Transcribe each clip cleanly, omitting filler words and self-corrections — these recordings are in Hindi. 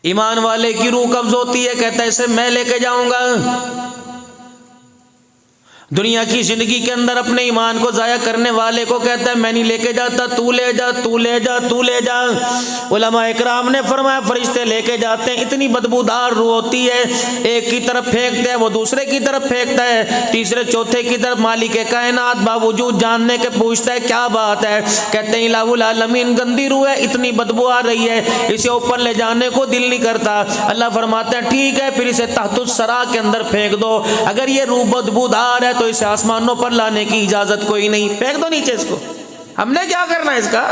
ईमान वाले की रूह कब्ज होती है, कहता है इसे मैं लेके जाऊंगा। दुनिया की जिंदगी के अंदर अपने ईमान को जाया करने वाले को कहता है मैं नहीं लेके जाता, तू ले जा, तू ले जा, तू ले जा। उलमा इकराम ने फरमाया फरिश्ते लेके जाते हैं, इतनी बदबूदार रूह होती है, एक की तरफ फेंकते हैं वो दूसरे की तरफ फेंकता है, तीसरे चौथे की तरफ मालिक कायनात बावजूद जानने के पूछता है क्या बात है, कहते हैं इलाहुल आलमीन गंदी रूह है, इतनी बदबू आ रही है, इसे ऊपर ले जाने को दिल नहीं करता। अल्लाह फरमाते हैं ठीक है फिर इसे तहतुस सरा के अंदर फेंक दो, अगर ये रूह बदबूदार है तो इसे आसमानों पर लाने की इजाजत कोई नहीं, फेंक दो नीचे इसको, हमने क्या करना है इसका।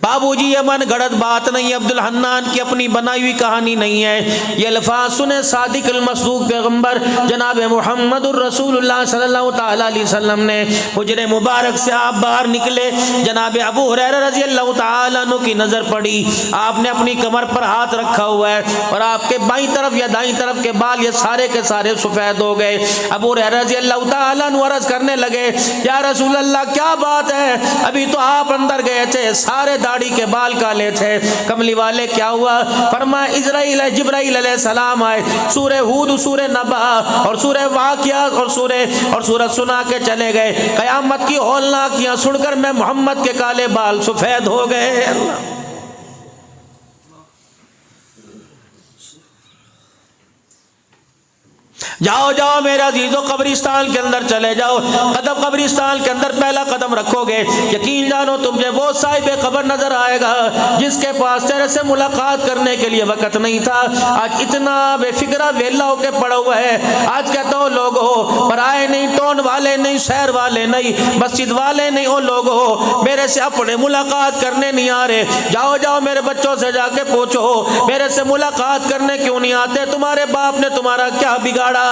बाबूजी ये मन गढ़त बात नहीं है, अब्दुल हन्नान की अपनी बनाई हुई कहानी नहीं है। ये अल्फाज सुने सादिक अल मसदूक पैगंबर जनाब मुहम्मदुर रसूलुल्लाह सल्लल्लाहु तआला अलैहि वसल्लम ने हुजरे मुबारक से आप बाहर निकले, जनाब अबू हुरैरा रज़ी अल्लाह तआला अन्हु की नजर पड़ी, आपने अपनी कमर पर हाथ रखा हुआ है और आपके बाईं तरफ या दाईं तरफ के बाल ये सारे के सारे सफेद हो गए। अबू हुरैरा रज़ी अल्लाह तआला अन्हु अर्ज करने लगे या रसूल अल्लाह क्या बात है, अभी तो आप अंदर गए थे सारे दाढ़ी के बाल काले थे, कमली वाले क्या हुआ। फरमाया इजराइल जिब्राइल अलैहिस्सलाम आए, सूरह हूद, सूरह नबा और सूरह वाक़िया और सूरह सुना के चले गए, कयामत की हौलनाकियां सुनकर मैं मोहम्मद के काले बाल सफेद हो गए। जाओ जाओ मेरा अजीजों कब्रिस्तान के अंदर चले जाओ, कदम कब्रिस्तान के अंदर पहला कदम रखोगे यकीन जानो तुझे वो साहिब कब्र नजर आएगा जिसके पास तेरे से मुलाकात करने के लिए वक्त नहीं था। आज इतना बेफिक्रा वेला होके पड़ा हुआ है। आज कहता हूँ लोग हो पराए नहीं, टोन वाले नहीं, शहर वाले नहीं, मस्जिद वाले नहीं, हो लोग हो मेरे से अपने मुलाकात करने नहीं आ रहे। जाओ जाओ मेरे बच्चों से जाके पूछो मेरे से मुलाकात करने क्यों नहीं आते, तुम्हारे बाप ने तुम्हारा क्या बिगाड़ा है।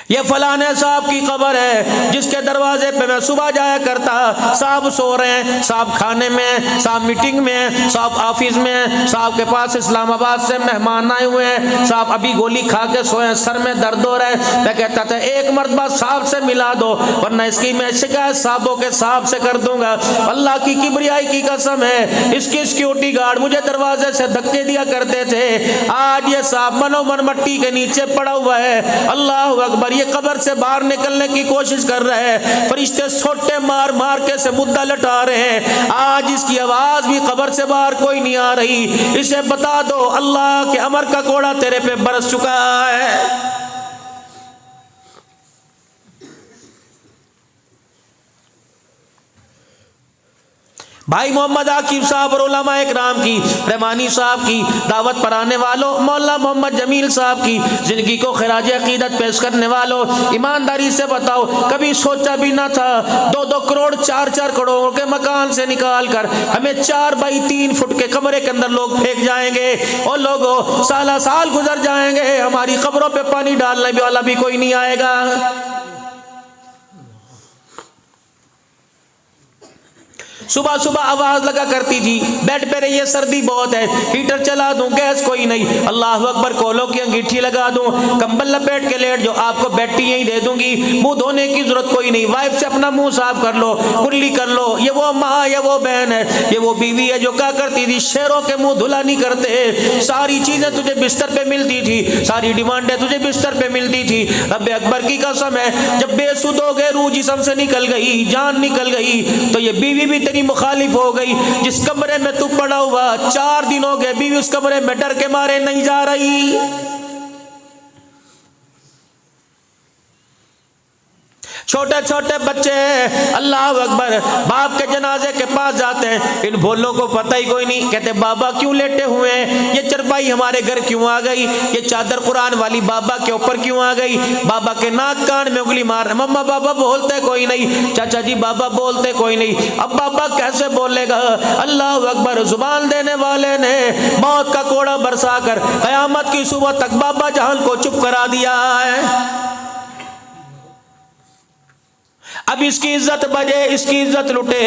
ये फलाने साहब की कब्र है जिसके दरवाजे पे मैं सुबह जाया करता, साहब सो रहे हैं, साहब खाने में, साहब मीटिंग में, साहब ऑफिस में, साहब के पास इस्लामाबाद से मेहमान आए हुए हैं, साहब अभी गोली खा के सोए, सर में दर्द हो रहा है। मैं कहता था एक मरतबा साहब से मिला दो वरना इसकी मैं शिकायत साहबों के साहब से कर दूंगा। अल्लाह की किबरियाई की कसम है इसकी सिक्योरिटी गार्ड मुझे दरवाजे से धक्के दिया करते थे, आज ये साहब मनोमन मट्टी के नीचे पड़ा हुआ है। अल्लाह अकबर, ये कब्र से बाहर निकलने की कोशिश कर रहे हैं, फरिश्ते सोटे मार मार के से मुद्दा लटा रहे हैं, आज इसकी आवाज भी कब्र से बाहर कोई नहीं आ रही। इसे बता दो अल्लाह के अमर का कोड़ा तेरे पे बरस चुका है। भाई मोहम्मद आकिब साहब और उलमा इकराम की, रहमानी साहब की दावत पर आने वालों, मौला मोहम्मद जमील साहब की जिंदगी को खिराज अकीदत पेश करने वालों, ईमानदारी से बताओ कभी सोचा भी ना था 2-2 करोड़ 4-4 करोड़ के मकान से निकाल कर हमें 4 बाई 3 फुट के कमरे के अंदर लोग फेंक जाएंगे और लोगों साला साल गुजर जाएंगे, हमारी कब्रों पे पानी डालने वाला भी कोई नहीं आएगा। सुबह सुबह आवाज लगा करती थी बेड पे रहिए सर्दी बहुत है, हीटर चला दूं, गैस कोई नहीं, अल्लाह अकबर, कोलों की अंगीठी लगा दूं, कंबल लपेट के लेट जो आपको बैठी यही दे दूंगी, मुंह धोने की जरूरत कोई नहीं, वाइफ से अपना मुंह साफ कर लो, कुल्ली कर लो। ये वो माँ, ये वो बहन है, ये वो बीवी है जो क्या करती थी शेरों के मुंह धुला नहीं करते, सारी चीजें तुझे बिस्तर पे मिलती थी, सारी डिमांडें तुझे बिस्तर पे मिलती थी। रब्बे अकबर की कसम है जब बेसुध हो गए, रूह जिस्म से निकल गई, जान निकल गई, तो ये बीवी भी तेरी मुखालिफ हो गई। जिस कमरे में तू पड़ा हुआ 4 दिन हो गए, बीवी उस कमरे में डर के मारे नहीं जा रही। छोटे छोटे बच्चे अल्लाह अकबर बाप के जनाजे के पास जाते हैं, इन भोलों को पता ही कोई नहीं, कहते बाबा क्यों लेटे हुए हैं, ये चरपाई हमारे घर क्यों आ गई, ये चादर कुरान वाली बाबा के ऊपर क्यों आ गई, बाबा के नाक कान में उंगली मार, मम्मा बाबा बोलते कोई नहीं, चाचा जी बाबा बोलते कोई नहीं, अब बाबा कैसे बोलेगा। अल्लाह अकबर, जुबान देने वाले ने मौत का कोड़ा बरसा कर कयामत की सुबह तक बाबा जहान को चुप करा दिया है। अब इसकी इज्जत बजे, इसकी इज्जत लुटे,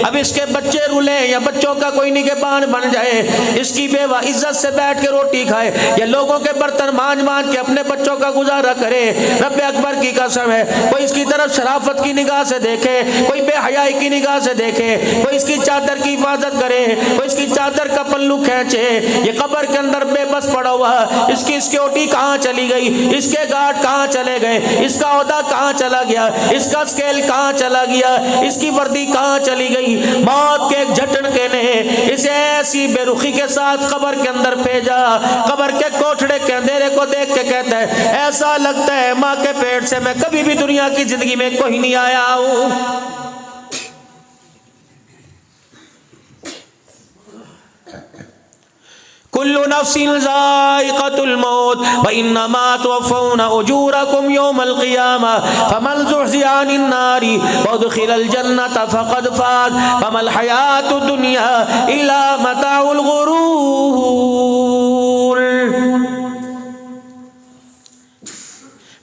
अब इसके बच्चे रुले या बच्चों का कोई निगहबान बन जाए, इसकी बेवा इज्जत से बैठ के रोटी खाए या लोगों के बर्तन मांझ मांझ के अपने बच्चों का गुजारा करे। रब्बे अकबर की कसम है, कोई इसकी तरफ शराफत की निगाह से देखे, कोई बेहयाई की निगाह से देखे, कोई इसकी चादर की हिफाजत करे, कोई इसकी चादर का पल्लू खींचे, ये कब्र के अंदर बेबस पड़ा हुआ, इसकी सिक्योरिटी कहाँ चली गई, इसके गार्ड कहाँ चले गए, इसका ओहदा कहाँ चला गया, इसका स्केल कहाँ चला गया, इसकी वर्दी कहाँ चली गई। मौत के एक झटके ने इसे ऐसी बेरुखी के साथ कब्र के अंदर भेजा, कब्र के कोठड़े के अंधेरे को देख के कहता है ऐसा लगता है माँ के पेट से मैं कभी भी दुनिया की जिंदगी में कोई नहीं आया हूं। कुल्लु नफ्सिन ज़ाइक़तुल मौत व इन्नमा तुवफ़्फ़ौना उजूरकुम यौमल क़ियामा फ़मन ज़ुहज़िहा अनिन नारि व उदख़िलल जन्नत फ़क़द फ़ाज़ वमल हयातुद दुनिया इल्ला मताउल गुरूर।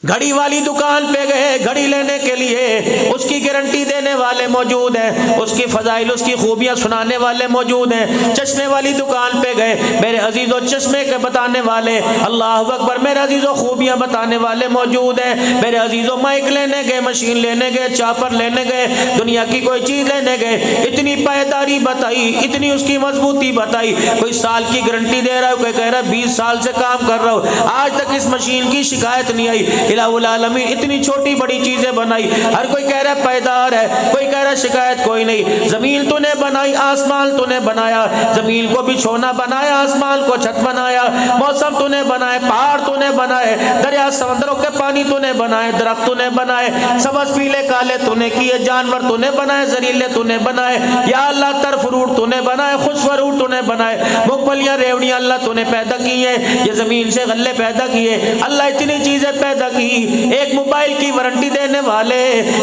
घड़ी वाली दुकान पे गए घड़ी लेने के लिए, उसकी गारंटी देने वाले मौजूद हैं, उसकी फजाइल उसकी खूबियां सुनाने वाले मौजूद हैं। चश्मे वाली दुकान पे गए, मेरे अजीजों चश्मे के बताने वाले, अल्लाह अकबर, मेरे अजीजों खूबियां बताने वाले मौजूद हैं। मेरे अजीजों माइक लेने गए, मशीन लेने गए, चापर लेने गए, दुनिया की कोई चीज लेने गए, इतनी पायदारी बताई, इतनी उसकी मजबूती बताई। कोई साल की गारंटी दे रहा है, कोई कह रहा है 20 साल से काम कर रहा हूँ, आज तक इस मशीन की शिकायत नहीं आई। इलाहुल आलमीन इतनी छोटी बड़ी चीजें बनाई, हर कोई कह रहा है पायदार है, कोई कह रहा है शिकायत कोई नहीं। जमीन तूने बनाई, आसमान तूने बनाया, जमीन को बिछोना बनाया, आसमान को छत बनाया, मौसम तूने बनाए, पहाड़ तूने बनाए, दरिया समंदरों के पानी तूने बनाए, दरख्त तूने बनाए, सबज पीले काले तूने किए, जानवर तूने बनाए, जरीले तूने बनाए, या अल्लाह तर फ्रूट तूने बनाए, खुश फ्रूट तूने बनाए, मूंगफलियां रेवड़ियां अल्लाह तूने पैदा की है, ये जमीन से गल्ले पैदा किए, अल्लाह इतनी चीजें पैदा की। एक मोबाइल की वारंटी देने वाले,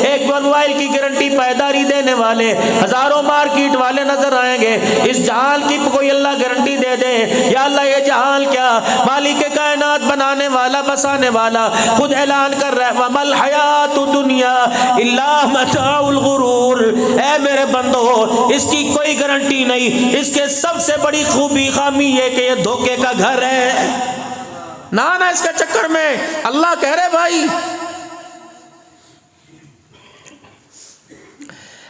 एक मोबाइल की गारंटी पायदारी देने वाले हजारों मार्केट वाले नजर आएंगे। इस जहान की कोई अल्लाह गारंटी दे दे, या अल्लाह ये जहान क्या, मालिक कायनात बनाने वाला बसाने वाला खुद ऐलान कर रहा है वमल हयातुद दुनिया इल्ला मताउल गुरूर। ऐ मेरे बंदो, इसकी कोई गारंटी नहीं, इसके सबसे बड़ी खूबी खामी ये कि ये धोखे का घर है। ना ना इसके चक्कर में अल्लाह कह रहे भाई,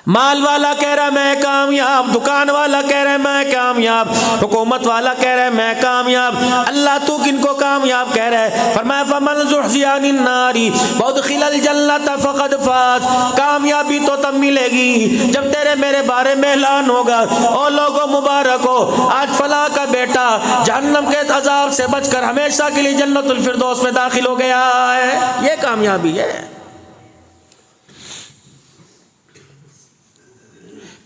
माल वाला कह रहा है मैं कामयाब, दुकान वाला कह रहा है मैं कामयाब, हुकूमत वाला कह रहा है मैं कामयाब, अल्लाह तू किनको कामयाब कह रहा है? फरमाया फमन ज़ुहज़िहा अनिन नारी व उदख़िलल जन्नत फ़क़द फ़ाज़। कामयाबी तो तब मिलेगी जब तेरे मेरे बारे में ऐलान होगा, ओ लोगों मुबारक हो, आज फलां का बेटा जहन्नम के अज़ाब से बचकर हमेशा के लिए जन्नतुल फ़िरदौस में दाखिल हो गया है। ये कामयाबी है।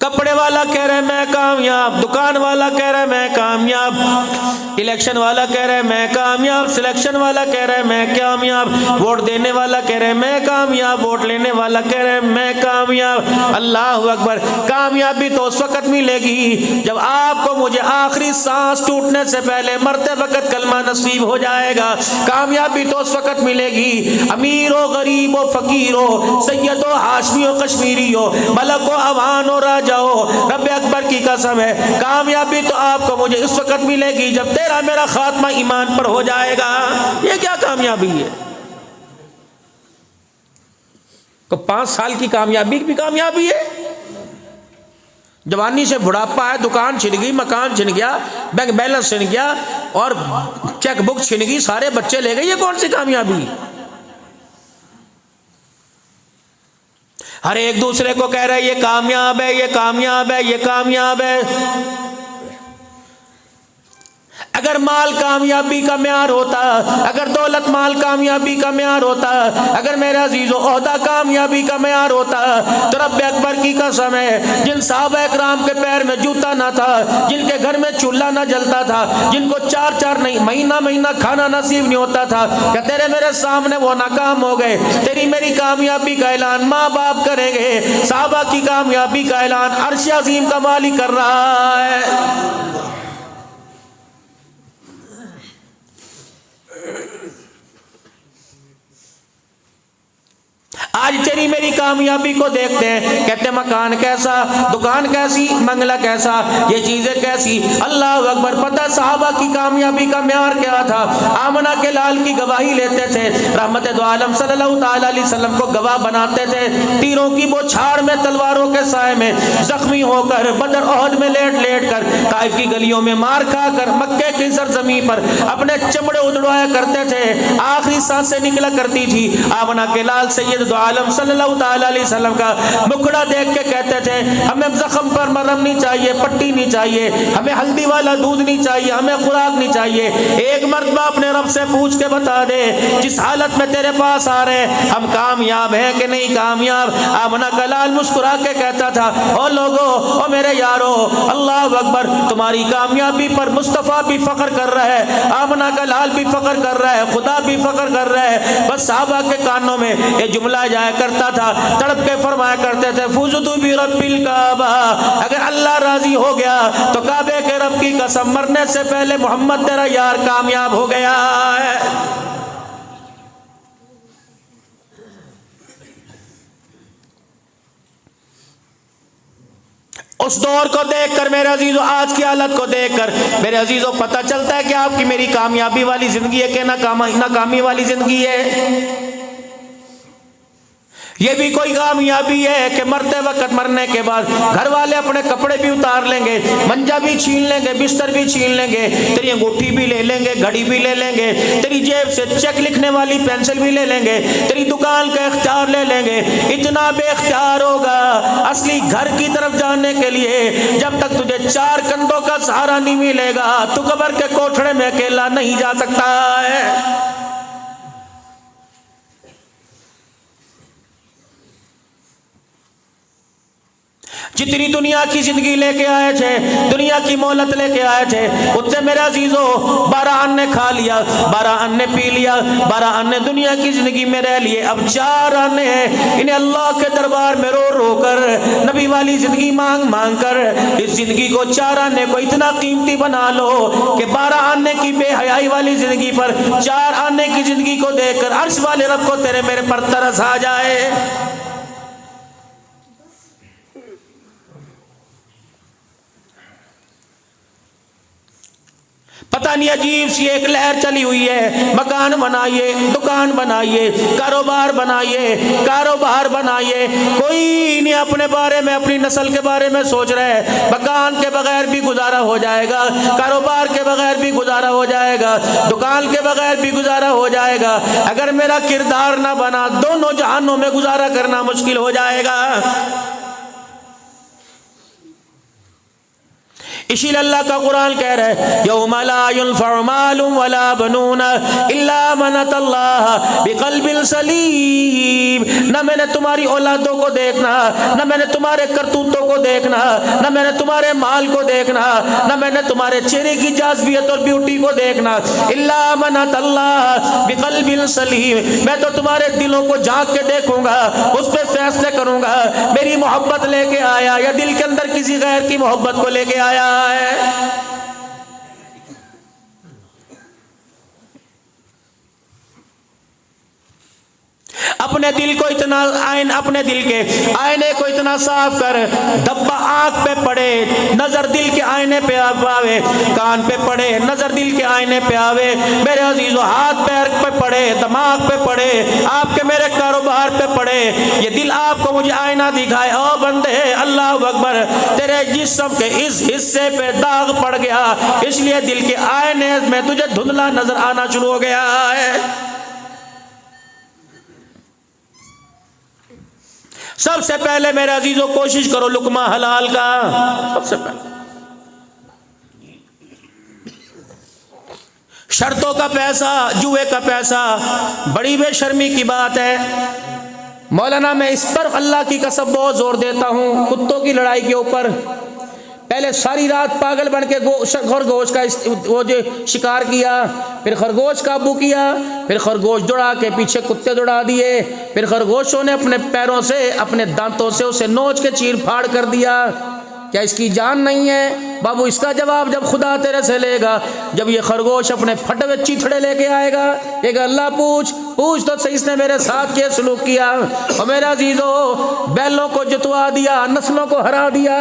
कपड़े वाला कह रहा है मैं कामयाब, दुकान वाला कह रहा है मैं कामयाब, इलेक्शन वाला कह रहा है मैं कामयाब, सिलेक्शन वाला कह रहा है मैं कामयाब, वोट देने वाला कह रहा है मैं कामयाब, वोट लेने वाला कह रहा है मैं कामयाब। अल्लाह अकबर। कामयाबी तो उस वक्त मिलेगी जब आपको मुझे आखिरी सांस टूटने से पहले मरते वक्त कलमा नसीब हो जाएगा। कामयाबी तो उस वक्त मिलेगी, अमीर हो गरीब हो फकीर हो, सैयद हो हाशमी हो कश्मीरी हो, मलक हो अवान हो राजा हो, रब्बे अकबर की कसम है कामयाबी तो आपको मुझे इस वक्त मिलेगी जब तेरा मेरा खात्मा ईमान पर हो जाएगा। ये क्या कामयाबी है? तो 5 साल की कामयाबी भी कामयाबी है। जवानी से बुढ़ापा है, दुकान छिन गई, मकान छिन गया, बैंक बैलेंस छिन गया और चेक बुक छिन गई, सारे बच्चे ले गए, ये कौन सी कामयाबी? हर एक दूसरे को कह रहा है ये कामयाब है, ये कामयाब है, ये कामयाब है। अगर माल कामयाबी का म्यार होता, अगर दौलत माल कामयाबी का म्यार होता, अगर मेरा अजीजो ओहदा कामयाबी का म्यार होता, तो रब्बे अकबर की कसम है जिन साहबा इकराम के पैर में जूता ना था, जिनके घर में चूल्हा ना जलता था, जिनको 4-4 नहीं महीना खाना नसीब नहीं होता था, क्या तेरे मेरे सामने वो नाकाम हो गए? तेरी मेरी कामयाबी का ऐलान माँ बाप करेंगे, साहबा की कामयाबी का ऐलान अर्श अजीम का मालिक कर रहा है। आज तेरी मेरी कामयाबी को देखते हैं, कहते मकान कैसा, दुकान कैसी, मंगला कैसा, ये चीजें कैसी। अल्लाह अकबर। पता साहबा की कामयाबी का म्यार क्या था? आमना के लाल की गवाही लेते थे, रहमत दो आलम सल्लल्लाहु ताला अलैहि वसल्लम को गवाह बनाते थे। तीरों की बौछार में, तलवारों के साए में जख्मी होकर, बदर ओहद में लेट लेट कर, ताइफ की गलियों में मार खाकर, मक्के की सरजमी पर अपने चमड़े उड़वाया करते थे, आखिरी सांसें निकला करती थी। आमना के लाल सैयद दो आलम सल्लल्लाहु ताला अलैहि वसल्लम का मुखड़ा देख के कहते थे, हमें जख्म पर मरहम नहीं चाहिए, पट्टी नहीं चाहिए, हमें हल्दी वाला दूध नहीं चाहिए, हमें खुराक नहीं चाहिए। एक मर्तबा अपने रब से पूछ के बता दे, जिस हालत में तेरे पास आ रहे हैं, हम कामयाब हैं कि नहीं कामयाब? आमना का लाल मुस्कुरा के कहता था, ओ लोगो, ओ मेरे यारो, अल्लाह अकबर, तुम्हारी कामयाबी पर मुस्तफ़ा भी फख्र कर रहा है, आमना का लाल भी फख्र कर रहा है, खुदा भी फख्र कर रहा है। बस साहबा के कानों में ये जुमला जाया करता था, तड़प के फरमाया करते थे, फुज़तु बि रब्बिल काबा, अगर अल्लाह राजी हो गया तो काबे के रब की कसम, मरने से पहले मोहम्मद तेरा यार कामयाब हो गया है। उस दौर को देखकर मेरे अजीजों, आज की हालत को देखकर मेरे अजीजों, पता चलता है कि आपकी मेरी कामयाबी वाली जिंदगी है कि नाकामी वाली जिंदगी है। ये भी कोई कामयाबी है कि मरते वक्त, मरने के बाद घर वाले अपने कपड़े भी उतार लेंगे, मंजा भी छीन लेंगे, बिस्तर भी छीन लेंगे, तेरी अंगूठी भी ले लेंगे, घड़ी भी ले लेंगे, तेरी जेब से चेक लिखने वाली पेंसिल भी ले लेंगे, तेरी दुकान का इख्तियार ले लेंगे। इतना बेख्तियार होगा असली घर की तरफ जाने के लिए, जब तक तुझे चार कंधों का सहारा नहीं मिलेगा, तू कब्र के कोठड़े में अकेला नहीं जा सकता है। जितनी दुनिया की जिंदगी लेके आए थे, दुनिया की मोहलत लेके आए थे, उससे मेरे अजीजों 12 अन्य खा लिया, 12 अन्य पी लिया, 12 अन्य दुनिया की जिंदगी में रह लिए। अब 4 अन्य हैं, इन्हें अल्लाह के दरबार में रो रो कर, नबी वाली जिंदगी मांग मांग कर, इस जिंदगी को 4 अन्य को इतना कीमती बना लो कि 12 अन्य की बेहयाई वाली जिंदगी पर 4 अन्य की जिंदगी को देखकर अर्श वाले रब को तेरे मेरे पर तरस आ जाए। पता नहीं अजीब सी एक लहर चली हुई है, मकान बनाइए, दुकान बनाइए, कारोबार बनाइए, कारोबार बनाइए, कोई नहीं अपने बारे में, अपनी नस्ल के बारे में सोच रहे हैं। मकान के बगैर भी गुजारा हो जाएगा, कारोबार के बगैर भी गुजारा हो जाएगा, दुकान के बगैर भी गुजारा हो जाएगा। अगर मेरा किरदार ना बना, दोनों जहानों में गुजारा करना मुश्किल हो जाएगा। इसीलिए अल्लाह का कुरान कह रहा है, यौमा ला युनफ़उ मालुन वला बनून इल्ला मन अतल्लाह बिक़ल्बिन सलीम। न मैंने तुम्हारी औलादों को देखना, न मैंने तुम्हारे करतूतों को देखना, न मैंने तुम्हारे माल को देखना, न मैंने तुम्हारे चेहरे की जाज़बियत और ब्यूटी को देखना, इल्ला मन अतल्लाह बिक़ल्बिन सलीम। मैं तो तुम्हारे दिलों को झांक के देखूंगा, उस पर फैसले करूंगा, मेरी मोहब्बत लेके आया या दिल के अंदर किसी गैर की मोहब्बत को लेके आया है। अपने दिल को इतना अपने दिल के आईने को इतना साफ कर, धब्बा आंख पे पड़े, नजर दिल के आईने पे आवे, कान पे पड़े, नजर दिल के आईने पे आवे, मेरे अजीजों हाथ पैर पे पड़े, दिमाग पे पड़े, आपके मेरे कारोबार पे पड़े, ये दिल आपको मुझे आईना दिखाए, ओ बंदे अल्लाह अकबर, तेरे जिस्म के इस हिस्से पे दाग पड़ गया, इसलिए दिल के आईने में तुझे धुंधला नजर आना शुरू हो गया है। सबसे पहले मेरे अजीजों कोशिश करो लुकमा हलाल का, सबसे पहले। शर्तों का पैसा, जुए का पैसा बड़ी बेशर्मी की बात है। मौलाना मैं इस पर अल्लाह की कसम बहुत जोर देता हूँ, कुत्तों की लड़ाई के ऊपर। पहले सारी रात पागल बन के खरगोश का वो जो शिकार किया, फिर खरगोश काबू किया, फिर खरगोश दौड़ा के पीछे कुत्ते दौड़ा दिए, फिर खरगोशों ने अपने पैरों से, अपने दांतों से उसे नोच के चीर फाड़ कर दिया। क्या इसकी जान नहीं है? बाबू इसका जवाब जब खुदा तेरे से लेगा, जब ये खरगोश अपने फटे हुए चीथड़े लेके आएगा, एक अल्लाह पूछ तो सही इसने मेरे साथ क्या सलूक किया। और मेरा अजीजो, बैलों को जितवा दिया, नस्लों को हरा दिया,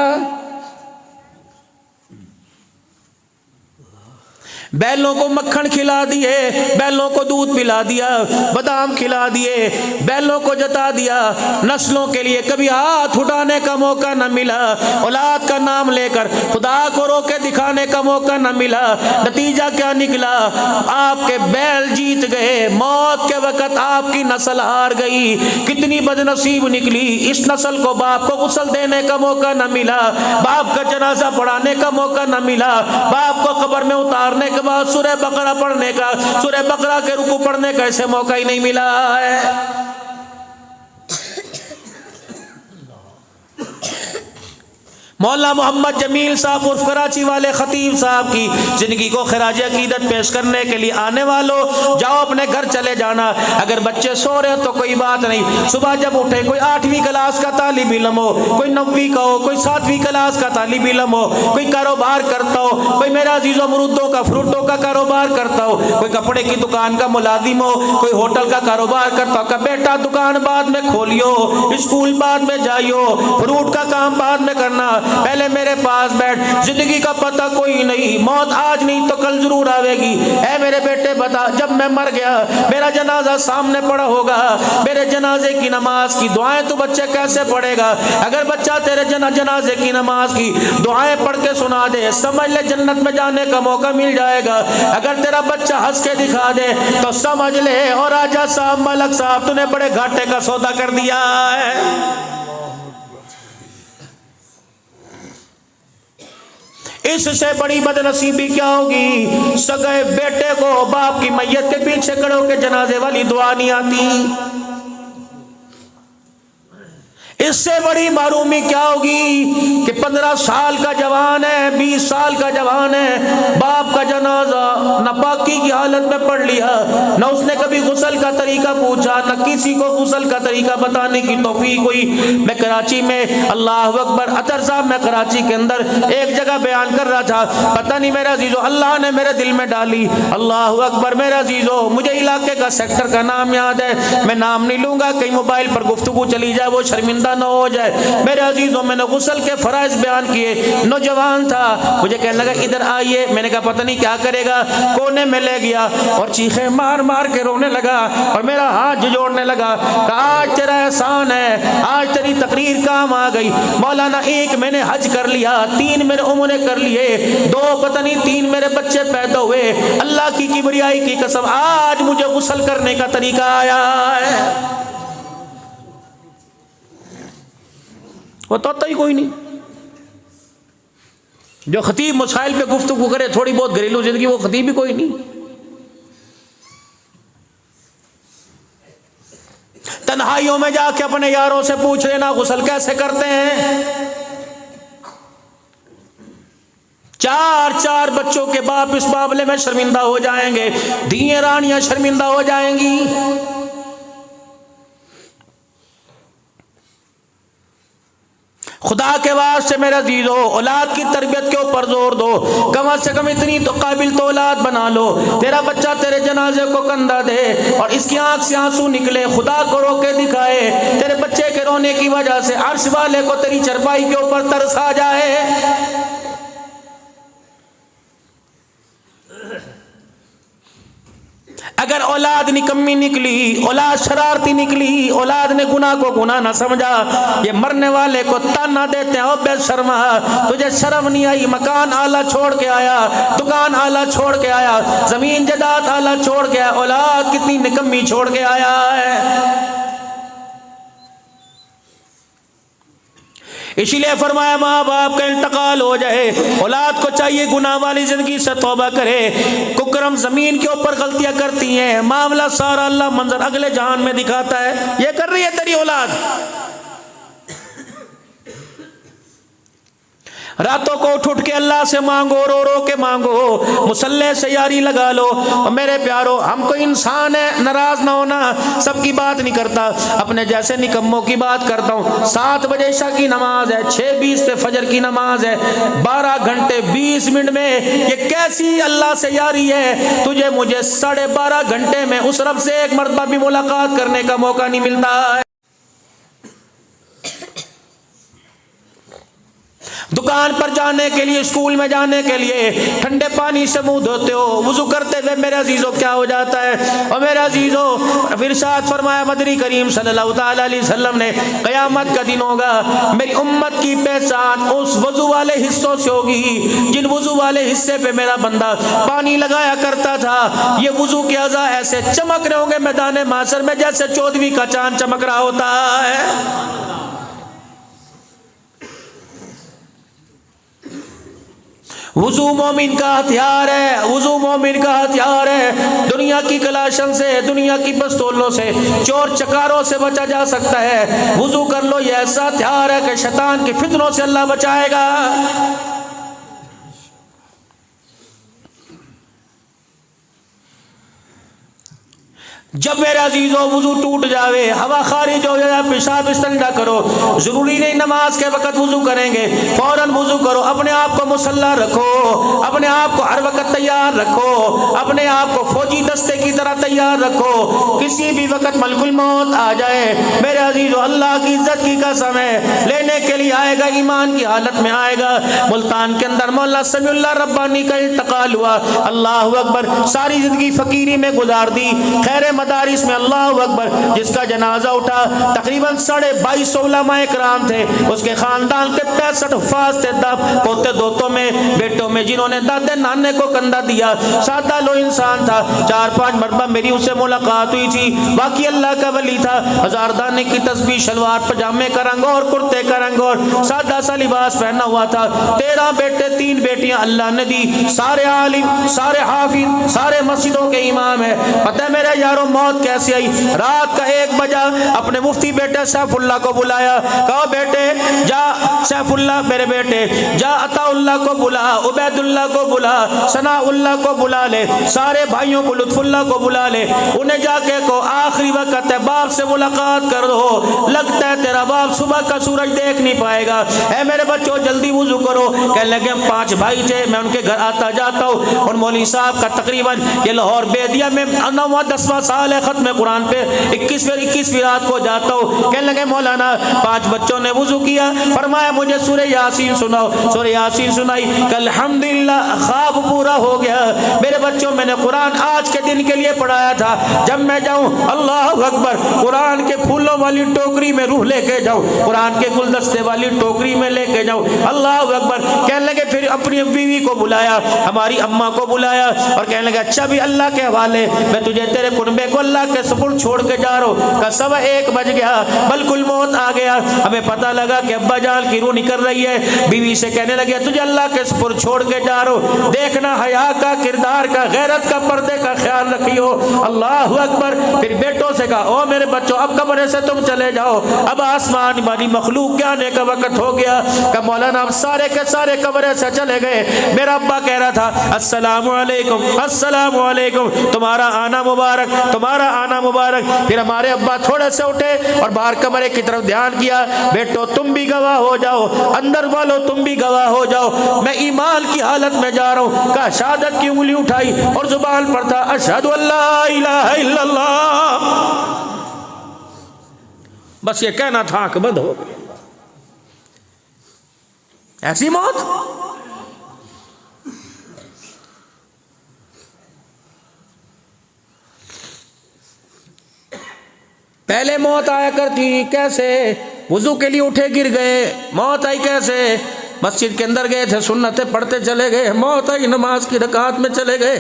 बैलों को मक्खन खिला दिए, बैलों को दूध पिला दिया, बादाम खिला दिए, बैलों को जता दिया, नस्लों के लिए कभी हाथ उठाने का मौका न मिला, औलाद का नाम लेकर खुदा को रोके दिखाने का मौका न मिला। नतीजा क्या निकला? आपके बैल जीत गए, मौत के वक्त आपकी नस्ल हार गई। कितनी बदनसीब निकली, इस नस्ल को बाप को गुस्ल देने का मौका न मिला, बाप का जनाजा पढ़ाने का मौका न मिला, बाप को कब्र में उतारने के बाद सूरह बकरा पढ़ने का, सूरह बकरा के रुकू पढ़ने का ऐसे मौका ही नहीं मिला है। मौलाना मोहम्मद जमील साहब उर्फ कराची वाले खतीब साहब की जिंदगी को खराज अकीदत पेश करने के लिए आने वालों, जाओ अपने घर चले जाना। अगर बच्चे सो रहे तो कोई बात नहीं, सुबह जब उठे कोई 8वीं क्लास का तालिब इल्म हो, कोई 9वीं का हो, कोई 7वीं क्लास का तालिब इल्म हो, कोई कारोबार करता हो, कोई मेरा अजीज़ो अमरूदों का फ्रूटों का कारोबार करता हो, कोई कपड़े की दुकान का मुलाजिम हो, कोई होटल का कारोबार करता हो, बेटा दुकान बाद में खोलियो, स्कूल बाद में जाइयो, फ्रूट का काम बाद में करना, पहले मेरे पास बैठ। जिंदगी का पता कोई नहीं, मौत आज नहीं तो कल जरूर आवेगी। ऐ मेरे बेटे बता, जब मैं मर गया मेरा जनाजा सामने पड़ा होगा, मेरे जनाजे की नमाज की दुआएं तो बच्चे कैसे पढ़ेगा? अगर बच्चा तेरे जनाजे की नमाज की दुआएं पढ़ के सुना दे, समझ ले जन्नत में जाने का मौका मिल जाएगा। अगर तेरा बच्चा हंस के दिखा दे तो समझ ले, और राजा साहब मलक साहब तूने बड़े घाटे का सौदा कर दिया है। इससे बड़ी बदनसीबी क्या होगी? सगे बेटे को बाप की मैयत के पीछे खड़े होकर जनाजे वाली दुआ नहीं आती। इससे बड़ी मारूमी क्या होगी कि 15 साल का जवान है, 20 साल का जवान है, बाप का जनाजा नापाकी की हालत में पढ़ लिया, न उसने कभी गुस्ल का तरीका पूछा, न किसी को गुस्ल का तरीका बताने की तौफीक हुई। मैं कराची में, अल्लाह अकबर, अतर साहब, मैं कराची के अंदर एक जगह बयान कर रहा था, पता नहीं मेरा अजीजो अल्लाह ने मेरे दिल में डाली, अल्लाह अकबर, मेरा अजीजो मुझे इलाके का सेक्टर का नाम याद है, मैं नाम नहीं लूंगा, कहीं मोबाइल पर गुफ्तगू चली जाए वो शर्मिंदा न हो जाए। मेरे अजीजों, मैंने गुस्ल के फराइज बयान किए, नौजवान था, मुझे कहने लगा इधर आइए, मैंने कहा पता नहीं क्या करेगा, कोने में ले गया और चीखें मार मार के रोने लगा और मेरा हाथ जोड़ने लगा। आज तेरा एहसान है, आज तेरी तकरीर काम आ गई। मौलाना, 1 मैंने हज कर लिया, 3 मेरे उम्रे कर लिए, 2 पता नहीं 3 मेरे बच्चे पैदा हुए, अल्लाह की किबरियाई की कसम आज मुझे गुस्ल करने का तरीका आया है। वो तो ही कोई नहीं जो खतीब मसाइल पे गुफ्तगू करे, थोड़ी बहुत घरेलू जिंदगी, वो खतीब भी कोई नहीं। तन्हाइयों में जाके अपने यारों से पूछ लेना गुस्ल कैसे करते हैं। 4 बच्चों के बाप इस मामले में शर्मिंदा हो जाएंगे, धिये रानियां शर्मिंदा हो जाएंगी। खुदा के वास्ते मेरा अजीजो, औलाद की तरबियत के ऊपर जोर दो, कम से कम इतनी तो काबिल तो औलाद बना लो। तेरा बच्चा तेरे जनाजे को कंधा दे और इसकी आंख से आंसू निकले, खुदा को रोके दिखाए, तेरे बच्चे के रोने की वजह से अर्श वाले को तेरी चरपाई के ऊपर तरस आ जाए। अगर औलाद निकम्मी निकली, औलाद शरारती निकली, औलाद ने गुनाह को गुनाह ना समझा, ये मरने वाले को ताना देते हैं, ओ बेशर्मा तुझे शर्म नहीं आई, मकान आला छोड़ के आया, दुकान आला छोड़ के आया, जमीन जायदाद आला छोड़ के आया, औलाद कितनी निकम्मी छोड़ के आया है। इसीलिए फरमाया माँ बाप का इंतकाल हो जाए, औलाद को चाहिए गुनाह वाली जिंदगी से तौबा करे। कुकरम जमीन के ऊपर गलतियां करती हैं, मामला सारा अल्लाह मंजर अगले जहान में दिखाता है, ये कर रही है तेरी औलाद। रातों को उठ के अल्लाह से मांगो, रो रो के मांगो, मुसल्ले से यारी लगा लो। और मेरे प्यारो, हम कोई इंसान है, नाराज ना होना, सबकी बात नहीं करता, अपने जैसे निकम्मों की बात करता हूँ। 7 बजे ईशा की नमाज है, 6:20 पे फजर की नमाज है, 12 घंटे 20 मिनट में ये कैसी अल्लाह से यारी है? तुझे मुझे 12.5 घंटे में उस रब से एक मर्तबा भी मुलाकात करने का मौका नहीं मिलता है। दुकान पर जाने के लिए, स्कूल में जाने के लिए ठंडे पानी से मुंह धोते हो, वुजू करते हुए मेरे अजीजों क्या हो जाता है? और मेरे अजीजों, इरशाद फरमाया मदनी करीम सल्लल्लाहु ताला अलैहि वसल्लम ने, क़यामत का दिन होगा, मेरी उम्मत की पहचान उस वजू वाले हिस्सों से होगी जिन वजू वाले हिस्से पे मेरा बंदा पानी लगाया करता था। ये वजू के अज़ा ऐसे चमक रहे होंगे मैदान माशर में जैसे 14वीं का चांद चमक रहा होता है। वुजू मोमिन का हथियार है, वुजू मोमिन का हथियार है। दुनिया की कलाशन से, दुनिया की पिस्तौलों से, चोर चकारों से बचा जा सकता है। वुजू कर लो, ये ऐसा हथियार है कि शैतान की फितनों से अल्लाह बचाएगा। जब मेरे अजीजों वुजू टूट जावे, हवा खारिज हो जाए, पेशाब इस्तंजा करो, जरूरी नहीं नमाज के वक्त वुजू करेंगे, फौरन वुजू करो, अपने आप को मुसल्ला रखो, अपने आप को हर वक्त तैयार रखो, अपने आप को फौजी दस्ते की तरह तैयार रखो, किसी भी वक्त मलकुल मौत आ जाए। मेरे अजीजों, अल्लाह की इज्जत की कसम है, लेने के लिए आएगा, ईमान की हालत में आएगा। मुल्तान के अंदर मौला समीउल्लाह रब्बानी का इंतकाल हुआ, अल्लाह अकबर, सारी जिंदगी फकीरी में गुजार दी, खैर मदारिस में, अल्लाह अकबर, जिसका जनाजा उठा, तकरीबन 2250 उलमाए किराम थे, उसके खानदान के 65 हुफ्फाज़ थे, पोते दोतों में, बेटों में, जिन्होंने दादे नाने को कंधा दिया। सादा लो इंसान था, 4-5 मरतबा मेरी उससे मुलाकात हुई थी, बाकी अल्लाह का वली था। हजारदाने की तस्बीह, शलवार पजामे का रंग और कुर्ते का रंग और सादा सा लिबास पहना हुआ था। 13 बेटे 3 बेटियां अल्लाह ने दी, सारे आलिम, सारे हाफिज, सारे मस्जिदों के इमाम है। पता है मेरे यारों मौत कैसे आई? रात का 1 बजा, अपने मुफ्ती बेटे सैफुल्लाह को बुलाया, कहा बेटे जा, सैफुल्लाह मेरे बेटे जा, अताउल्लाह को बुला, उबैदुल्लाह को बुला, सनाउल्लाह को बुला ले, सारे भाइयों को, लुत्फुल्लाह को बुला ले, उन्हें जाके को आखिरी वक्त है, बाप से मुलाकात कर दो, लगता है तेरा बाप सुबह का सूरज देख नहीं पाएगा। ऐ मेरे बच्चों जल्दी वुजू करो। कहने लगे 5 भाई थे, मैं उनके घर आता जाता हूँ, और मौलवी साहब का तकरीबन ये लाहौर बेदिया में 9वां-10वां साल है, खत्म कुरान पे 21वीं रात को जाता हूँ। कहने लगे मौलाना 5 बच्चों ने वुजू किया, फरमाया मुझे सूरह यासीन सुनाओ, सूरह यासीन सुनाई, अल्हम्दुलिल्लाह ख्वाब पूरा हो गया। मेरे बच्चों, मैंने कुरान आज के दिन के लिए पढ़ाया था, जब मैं जाऊँ अल्लाह अकबर, कुरान के फूलों वाली टोकरी में रूह लेके जाऊँ, कुरान के गुलदस्ते वाली टोकरी में लेके जाऊँ, अल्लाह अकबर। कहने लगे फिर अपनी बीवी को बुलाया, हमारी अम्मा को बुलाया, और कहने लगे अच्छा भी अल्लाह के हवाले, मैं तुझे तेरे कुनबे को अल्लाह के सुपुर्द छोड़ के जा रहा हूँ। का 1:15 बज गया, बल्कुल मौत आ गया, हमें पता लगा कि अब्बा जान की रूह निकल रही है। बीवी से कहने लगे तुझे अल्लाह के सुपुर्द छोड़ के जा रहा हूँ, देखना हया का, किरदार का, गैरत का, पर्दे का ख्याल रखियो, अल्लाह अकबर। फिर बेटों से कहा ओ मेरे बच्चों अब कमरे से तुम चले जाओ, अब आसमान वाली मखलूक के आने का वक्त हो गया। का मौलाना अब सारे के सारे कमरे से चले गए। मेरा अब्बा कह रहा था अस्सलामु अलैकुम, अस्सलामु अलैकुम, तुम्हारा आना मुबारक, तुम्हारा आना मुबारक। फिर हमारे अब्बा थोड़े से उठे और बाहर कमरे की तरफ ध्यान किया, बेटो तुम भी गवाह हो जाओ, अंदर वालों तुम भी गवाह हो जाओ, मैं ईमान की हालत में जा रहा हूँ। का शहादत की उंगली उठाई और जुबान पर था अशहदु अल्ला इलाहा इल्लल्लाह, बस ये कहना था, आंख बंद हो गई। ऐसी मौत। पहले मौत आया करती कैसे? वुजू के लिए उठे गिर गए, मौत आई कैसे? मस्जिद के अंदर गए थे, सुन्नतें पढ़ते चले गए, मौत आई, नमाज की रकात में चले गए।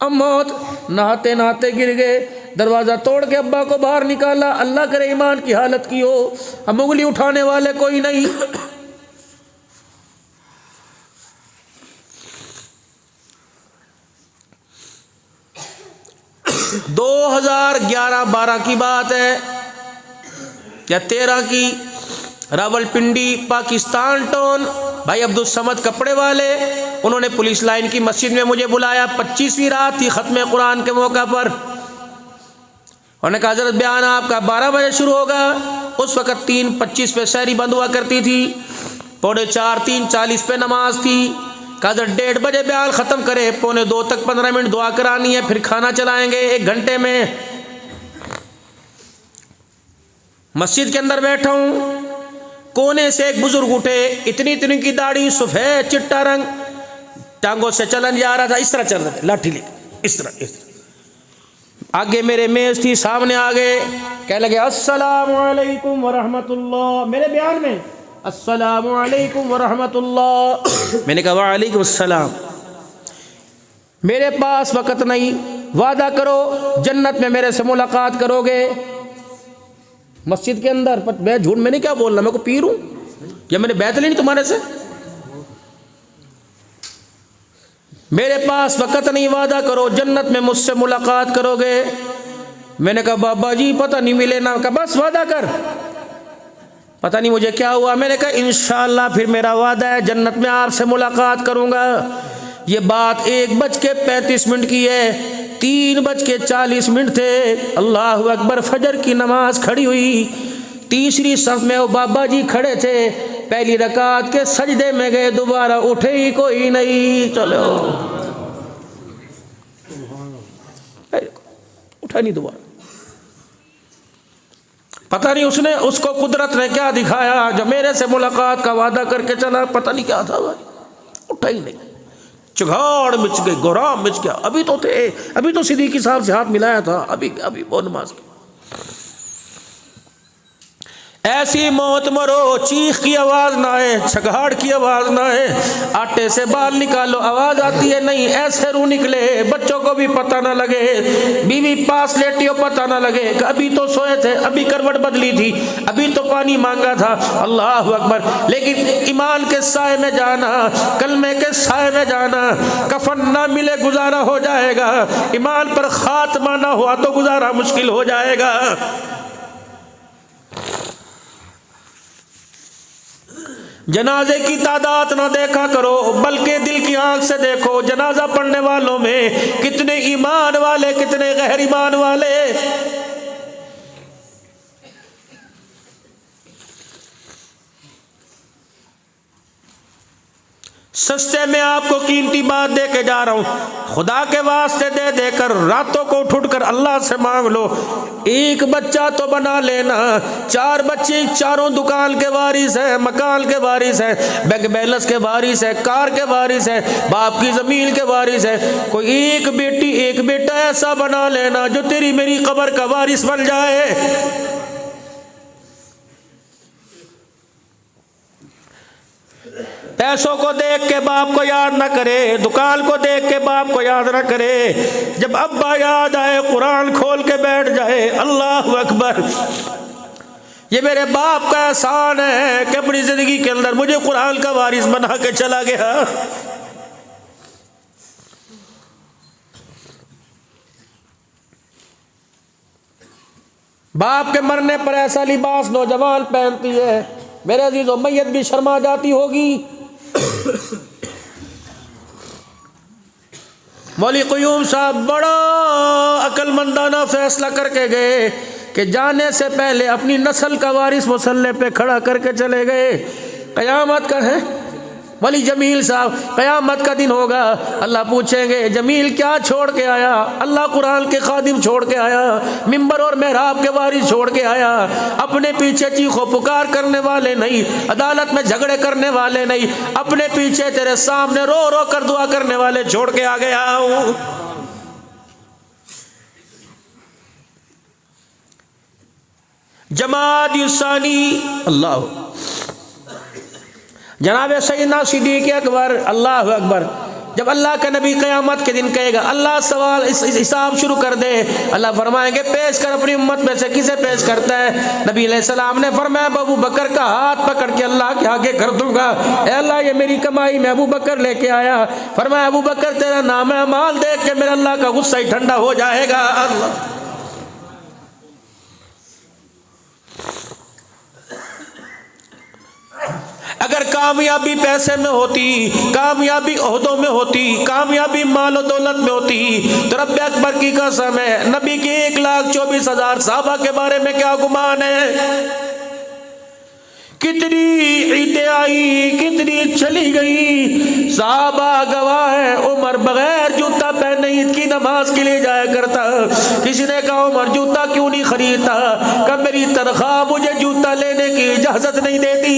अब मौत नहाते नहाते गिर गए, दरवाजा तोड़ के अब्बा को बाहर निकाला, अल्लाह करे ईमान की हालत की हो, अब उंगली उठाने वाले कोई नहीं। 2011-12 की बात है या 13 की, रावलपिंडी पाकिस्तान टाउन, भाई अब्दुल समद कपड़े वाले, उन्होंने पुलिस लाइन की मस्जिद में मुझे बुलाया। 25वीं रात थी खत्म कुरान के मौका पर। उन्होंने कहा हज़रत बयान आपका 12 बजे शुरू होगा। उस वक़्त 3:25 पे शहरी बंद हुआ करती थी, 4:45 3:40 पे नमाज थी। कहा 1:30 बजे बयान ख़त्म करे, 1:45 तक 15 मिनट दुआ करानी है, फिर खाना चलाएंगे 1 घंटे में। मस्जिद के अंदर बैठा हूँ, कोने से एक बुजुर्ग उठे, इतनी इतनी की दाढ़ी, सफ़ेद चिट्टा रंग, टांगों से चलन जा रहा था, इस तरह चल रहा था, लाठी लेके इस तरह। आगे मेरे मेज थी, सामने आ गए, कहने लगे अस्सलामु अलैकुम व रहमतुल्लाह। मेरे बयान में अस्सलामु अलैकुम व रहमतुल्लाह। मैंने कहा वालेकुम अस्सलाम। मेरे पास वक़्त नहीं, वादा करो जन्नत में मेरे से मुलाकात करोगे। मस्जिद के अंदर मैं झूठ, मैंने क्या बोलना, मैं को पीर हूँ या मैंने बैत लेनी तुम्हारे से? मेरे पास वक़्त नहीं, वादा करो जन्नत में मुझसे मुलाकात करोगे। मैंने कहा बाबा जी पता नहीं मिले ना। कहा बस वादा कर। पता नहीं मुझे क्या हुआ। मैंने कहा इंशाअल्लाह फिर मेरा वादा है, जन्नत में आपसे मुलाकात करूँगा। ये बात 1:35 की है। 3:40 थे, अल्लाह अकबर, फजर की नमाज खड़ी हुई। तीसरी सफ में वो बाबा जी खड़े थे, पहली रकात के सजदे में गए, दोबारा उठे ही कोई नहीं। चलो उठा नहीं दोबारा। पता नहीं उसने, उसको कुदरत ने क्या दिखाया, जब मेरे से मुलाकात का वादा करके चला, पता नहीं क्या था भाई, उठा ही नहीं। चिघाड़ मिच गई, गोराम मिच गया। अभी तो थे, अभी तो सिद्दीकी साहब से हाथ मिलाया था, अभी वो नमाज की। ऐसी मौत मरो, चीख की आवाज़ ना आए, छगाड़ की आवाज़ ना आए, आटे से बाल निकालो आवाज़ आती है नहीं, ऐसे रू निकले, बच्चों को भी पता ना लगे, बीवी पास लेटी हो पता ना लगे, अभी तो सोए थे, अभी करवट बदली थी, अभी तो पानी मांगा था। अल्लाह अकबर। लेकिन ईमान के साए में जाना, कलमे के साए में जाना, कफन ना मिले गुजारा हो जाएगा, ईमान पर खात्मा ना हुआ तो गुजारा मुश्किल हो जाएगा। जनाजे की तादाद ना देखा करो, बल्कि दिल की आंख से देखो जनाजा पढ़ने वालों में कितने ईमान वाले, कितने गैर ईमान वाले। सस्ते में आपको कीमती बात दे के जा रहा हूं, खुदा के वास्ते दे देकर रातों को उठ कर अल्लाह से मांग लो। एक बच्चा तो बना लेना, 4 बच्चे, चारों दुकान के वारिस है, मकान के वारिस है, बैंक बैलेंस के वारिस है, कार के वारिस है, बाप की जमीन के वारिस है। कोई एक बेटी, एक बेटा ऐसा बना लेना जो तेरी मेरी कब्र का वारिस बन जाए। पैसों को देख के बाप को याद ना करे, दुकान को देख के बाप को याद ना करे। जब अब्बा याद आए, कुरान खोल के बैठ जाए, अल्लाह अकबर, ये मेरे बाप का एहसान है कि अपनी जिंदगी के अंदर मुझे कुरान का वारिस बना के चला गया। बाप के मरने पर ऐसा लिबास नौजवान पहनती है, मेरे अजीजों, मैयत भी शर्मा जाती होगी। मौली क़ुयूम साहब बड़ा अक्लमंदाना फैसला करके गए कि जाने से पहले अपनी नस्ल का वारिस मुसल्ले पे खड़ा करके चले गए। क़यामत का है वली जमील साहब, क़यामत का दिन होगा, अल्लाह पूछेंगे जमील क्या छोड़ के आया? अल्लाह कुरान के खादिम छोड़ के आया, मिंबर और मेहराब के वारिस छोड़ के आया, अपने पीछे चीखो पुकार करने वाले नहीं, अदालत में झगड़े करने वाले नहीं, अपने पीछे तेरे सामने रो रो कर दुआ करने वाले छोड़ के आ गया हूँ। जमात युसानी अल्लाह, जनाब सैयदना सिद्दीक़ अकबर, अल्लाह अकबर। जब अल्लाह का नबी क़यामत के दिन कहेगा, अल्लाह सवाल हिसाब शुरू कर दे, अल्लाह फरमाएंगे पेश कर अपनी उम्मत में से किसे पेश करता है? नबी अलैहिस्सलाम ने फरमाया अबू बकर का हाथ पकड़ के अल्लाह के आगे कर दूंगा, ए अल्लाह ये मेरी कमाई में अबू बकर लेके आया। फरमाया अबू बकर तेरा नाम है, माल देख के मेरा अल्लाह का गुस्सा ही ठंडा हो जाएगा। अल्लाह कामयाबी पैसे में होती, कामयाबी ओहदों में होती, कामयाबी माल और दौलत में होती, तो रब्बे अकबर की कसम है, नबी के 1,24,000 साहबा के बारे में क्या गुमान है? कितनी ईदें आई, कितनी चली गई, साहबा गवाह है। उमर बगैर जूता पहने ईद की नमाज के लिए जाया करता। किसी ने कहा उमर जूता क्यों नहीं खरीदता? कब मेरी तनख्वाह मुझे जूता लेने की इजाजत नहीं देती।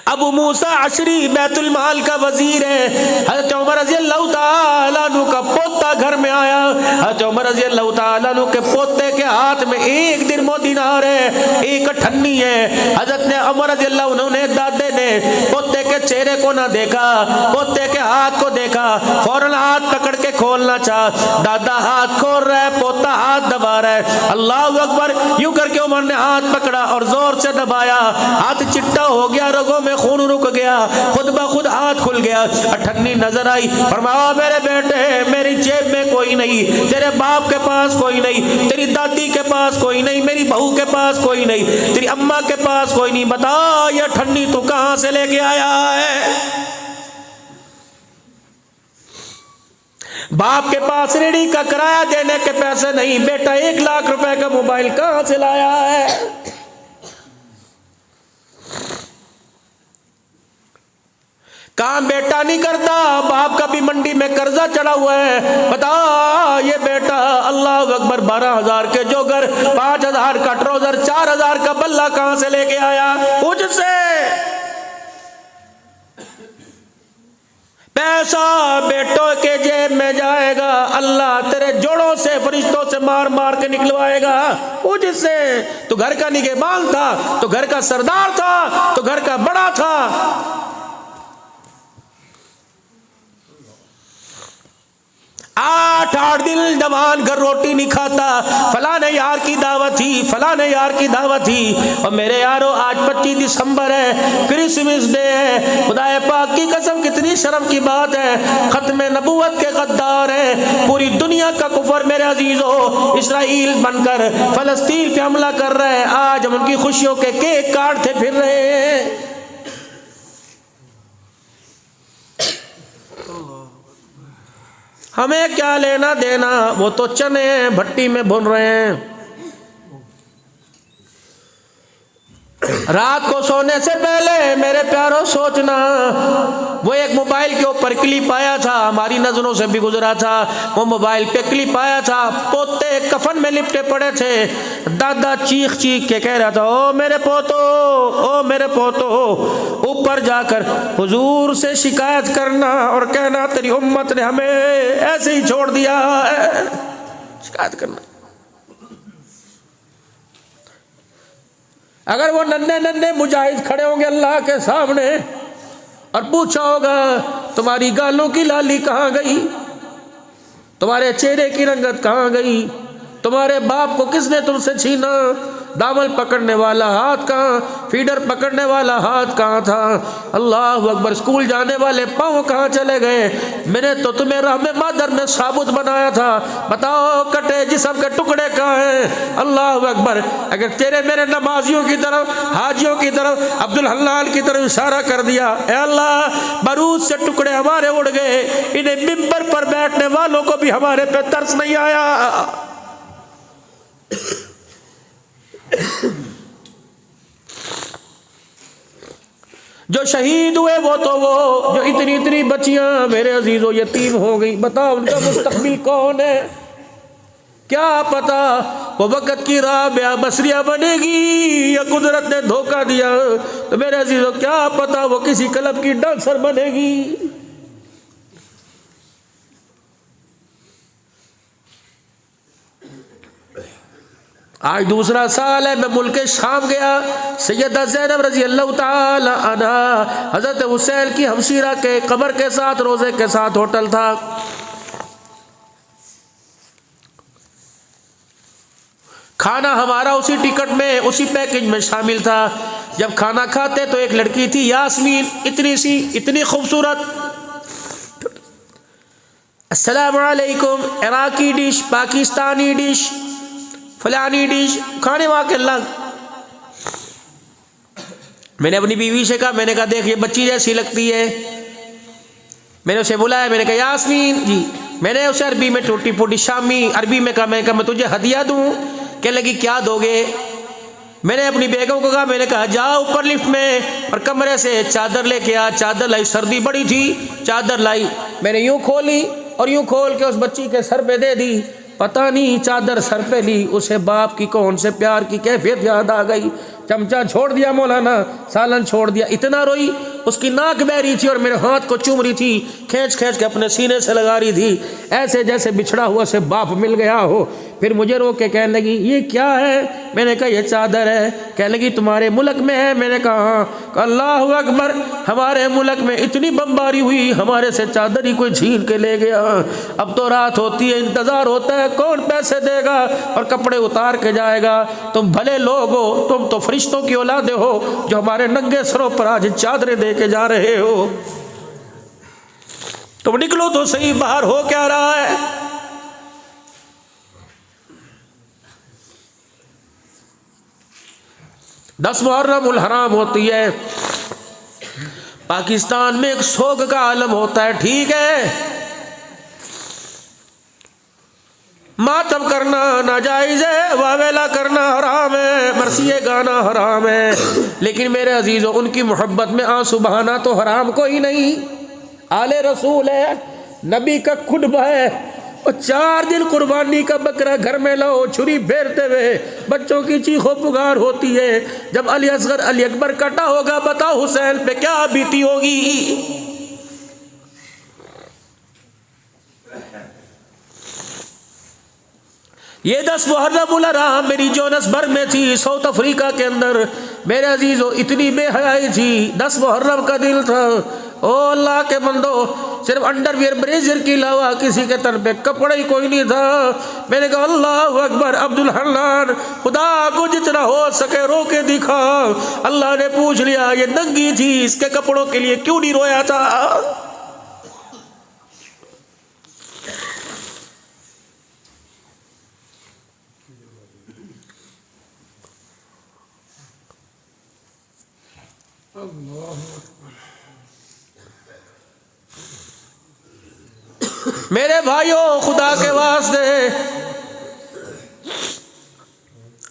अबू मूसा अशरी बैतुल माल का वजीर है। हज़रत उमर रज़ी अल्लाह तआला अन्हु का पोता घर में आया। हज़रत उमर रज़ी अल्लाह तआला अन्हु के पोते के हाथ में 1 दिरहम दिनार है, 1 अठन्नी है। हज़रत ने उमर रज़ी अल्लाह उन्होंने दादे ने पोते के चेहरे को ना देखा, पोते के हाथ को देखा, फौरन हाथ पकड़ के खोलना चाहा। दादा हाथ खोल रहा है, पोता हाथ दबा रहा है। अल्लाह अकबर यूं करके उमर ने हाथ पकड़ा और जोर से दबाया। हाथ चिट्टा हो गया, रगों में खून रुक गया, खुद ब खुद हाथ खुल गया। अठन्नी नजर आई। फरमाया मेरे बेटे, मेरी जेब में कोई नहीं, तेरे बाप के पास कोई नहीं, तेरी दादी के पास कोई नहीं, मेरी बहू के पास कोई नहीं, तेरी अम्मा के पास कोई नहीं। बता ये अठन्नी तू कहां से लेके आया है? बाप के पास रेडी का किराया देने के पैसे नहीं, बेटा 1 लाख रुपए का मोबाइल कहां से लाया है? काम बेटा नहीं करता, बाप का भी मंडी में कर्जा चढ़ा हुआ है। बता ये बेटा अल्लाह अकबर 12,000 के जोगर, 5,000 का ट्राउजर, 4,000 का बल्ला कहां से लेके आया? मुझसे पैसा बेटों के जेब में जाएगा, अल्लाह तेरे जोड़ों से फरिश्तों से मार मार के निकलवाएगा। मुझसे तो घर का निगहबान था, तो घर का सरदार था, तो घर का बड़ा था। 8 दिन जवान घर रोटी नहीं खाता। फलाने यार की दावत थी, फलाने यार की दावत थी। और मेरे यारो आज 25 दिसंबर है, क्रिसमस डे है। खुदाए पाक की कसम कितनी शर्म की बात है, खत्म नबूवत के गद्दार है। पूरी दुनिया का कुफर मेरे अजीजों इसराइल बनकर फलस्तीन पे हमला कर रहे हैं। आज हम उनकी खुशियों के केक काटते फिर रहे हैं। हमें क्या लेना देना, वो तो चने भट्टी में भून रहे हैं। रात को सोने से पहले मेरे प्यारों सोचना, वो एक मोबाइल के ऊपर क्लिप आया था, हमारी नजरों से भी गुजरा था। वो मोबाइल पे क्लिप आया था, पोते कफन में लिपटे पड़े थे। दादा चीख चीख के कह रहा था, ओ मेरे पोतो, ओ मेरे पोतो। ऊपर जाकर हुजूर से शिकायत करना और कहना तेरी उम्मत ने हमें ऐसे ही छोड़ दिया है। शिकायत करना। अगर वो नन्हे नन्हे मुजाहिद खड़े होंगे अल्लाह के सामने और पूछा होगा तुम्हारी गालों की लाली कहाँ गई, तुम्हारे चेहरे की रंगत कहाँ गई, तुम्हारे बाप को किसने तुमसे छीना, दामन पकड़ने वाला हाथ कहाँ, फीडर पकड़ने वाला हाथ कहाँ था, अल्लाह अकबर स्कूल जाने वाले पाँव कहाँ चले गए। मैंने तो तुम्हें रहमे मादर में साबुत बनाया था, बताओ कटे जिस्म के टुकड़े कहाँ हैं। अल्लाह अकबर। अगर तेरे मेरे नमाजियों की तरफ, हाजियों की तरफ, अब्दुल हन्नान की तरफ इशारा कर दिया, ए अल्लाह बारूद से टुकड़े हमारे उड़ गए, इन्हें मिंबर पर बैठने वालों को भी हमारे पे तरस नहीं आया। जो शहीद हुए वो तो वो जो इतनी इतनी बच्चियां मेरे अजीजों यतीम हो गई, बताओ उनका मुस्तकबिल कौन है? क्या पता वो वक़्त की राबिया बसरिया बनेगी या कुदरत ने धोखा दिया, तो मेरे अजीजों क्या पता वो किसी क्लब की डांसर बनेगी। आज दूसरा साल है, मैं मुल्क शाम गया। सैयदा ज़ैनब रज़ी अल्लाह ताला अन्हा हज़रत हुसैन की हमशीरा के कब्र के साथ, रोज़े के साथ होटल था। खाना हमारा उसी टिकट में, उसी पैकेज में शामिल था। जब खाना खाते तो एक लड़की थी यास्मीन, इतनी सी, इतनी खूबसूरत। अस्सलाम वालेकुम, इराकी डिश, पाकिस्तानी डिश, फलानी डिश, खाने वाके लग मैंने अपनी बीवी से कहा, मैंने कहा देख ये बच्ची जैसी लगती है। मैंने उसे बुलाया, मैंने कहा यास्मीन जी। मैंने उसे अरबी में टूटी फूटी शामी अरबी में कहा, मैं तुझे हदिया दूँ। कहने लगी क्या दोगे? मैंने अपनी बेगम को कहा, मैंने कहा जा ऊपर लिफ्ट में और कमरे से चादर लेके आ। चादर लाई, सर्दी बड़ी थी, चादर लाई। मैंने यूं खोली और यूं खोल के उस बच्ची के सर पे दे दी। पता नहीं चादर सर पे ली, उसे बाप की कौन से प्यार की कैफियत याद आ गई। चमचा छोड़ दिया मौलाना, सालन छोड़ दिया। इतना रोई, उसकी नाक बह रही थी और मेरे हाथ को चूम रही थी, खींच खींच के अपने सीने से लगा रही थी, ऐसे जैसे बिछड़ा हुआ से बाप मिल गया हो। फिर मुझे रोक के कहने लगी ये क्या है? मैंने कहा ये चादर है। कहने लगी तुम्हारे मुल्क में है? मैंने कहा हाँ। अल्लाह अकबर, हमारे मुल्क में इतनी बमबारी हुई, हमारे से चादर ही कोई छीन के ले गया। अब तो रात होती है, इंतजार होता है कौन पैसे देगा और कपड़े उतार के जाएगा। तुम भले लोग हो, तुम तो फरिश्तों की औलादे हो जो हमारे नंगे सरों पर आज चादरें दे के जा रहे हो। तुम निकलो तो सही, बाहर हो क्या रहा है? दस मुहर्रम उल हराम होती है, पाकिस्तान में एक शोक का आलम होता है, ठीक है। मातम करना नाजायज है, वावेला करना हराम है, मरसिए गाना हराम है, लेकिन मेरे अजीजों उनकी मोहब्बत में आंसू बहाना तो हराम कोई नहीं। आले रसूल है, नबी का खुतबा है। और 4 दिन कुर्बानी का बकरा घर में लाओ, छुरी फेरते हुए बच्चों की चीखों पुकार होती है। जब अली असगर अली अकबर कटा होगा, बताओ हुसैन पे क्या बीती होगी। ये 10 मुहर्रम उल हराम मेरी जोहान्सबर्ग में थी, साउथ अफ्रीका के अंदर। मेरे अजीजों इतनी बेहयाई थी, 10 मुहर्रम का दिन था। ओ अल्लाह के बंदो, सिर्फ अंडरवियर ब्रेजर के अलावा किसी के तन पे कपड़ा ही कोई नहीं था। मैंने कहा अल्लाह अकबर, अब्दुल हन्नान, खुदा को जितना हो सके रो के दिखा। अल्लाह ने पूछ लिया ये नंगी थी, इसके कपड़ों के लिए क्यों नहीं रोया था? मेरे भाइयों, खुदा के वास्ते,